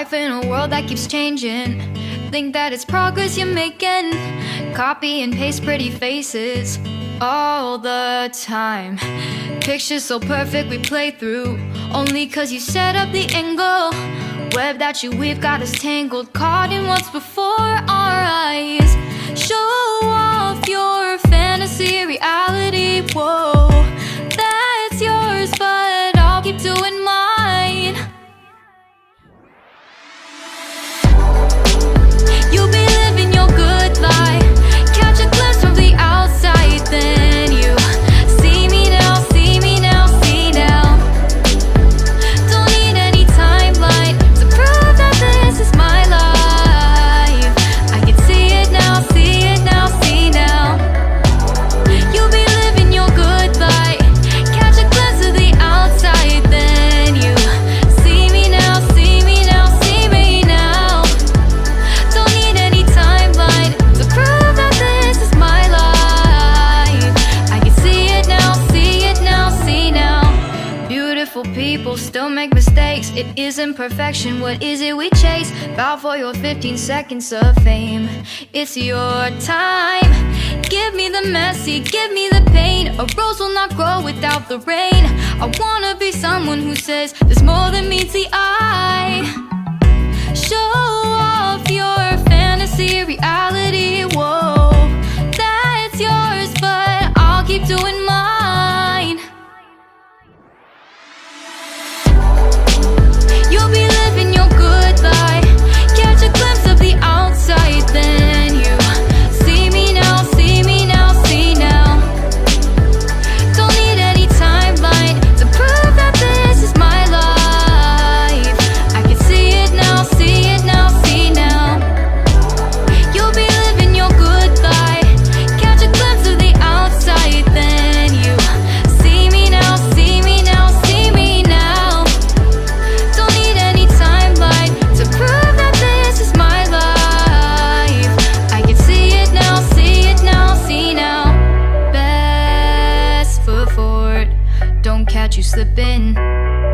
life in a world that keeps changing. Think that it's progress you're making. Copy and paste pretty faces all the time. Pictures so perfect we play through, only cause you set up the angle. Web that you weave got us tangled, caught in what's before our eyes. Show off your fantasy reality, whoa, that's yours, but I'll keep doing mine. You'll be living your good life, catch a glimpse from the outside, then you see me now, see me now, see now. Don't need any timeline to prove that this is my life. I can see it now, see it now, see now. You'll be living your good life, catch a glimpse of the outside, then you see me now, see me now, see me now. Don't need any timeline to prove that this is my life. I can see it now, see it now, see now. Beautiful people still make mistakes. It isn't perfection, what is it we chase? Bow for your 15 seconds of fame. It's your time. Give me the messy, give me the pain. A rose will not grow without the rain. I wanna be someone who says there's more than meets the eye. Show off your fantasy reality, whoa, that's yours, but I'll keep doing mine. You'll be living your good life, catch a glimpse of the outside, then you see me now, see me now, see now. Don't need any timeline to prove that this is my life. I can see it now, see it now, see now. You'll be living your good life, catch a glimpse of the outside, then you see me now, see me now, see me now. Don't need any timeline to prove that this is my life. I can see it now, see it now, see now. Best foot forward, don't catch you slipping.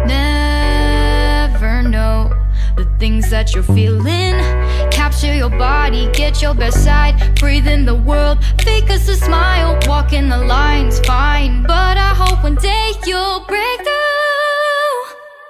Never know the things that you're feeling. Capture your body, get your best side. Breathe in the world, fake us a smile. Walking the lines, fine, but I hope one day you'll break through.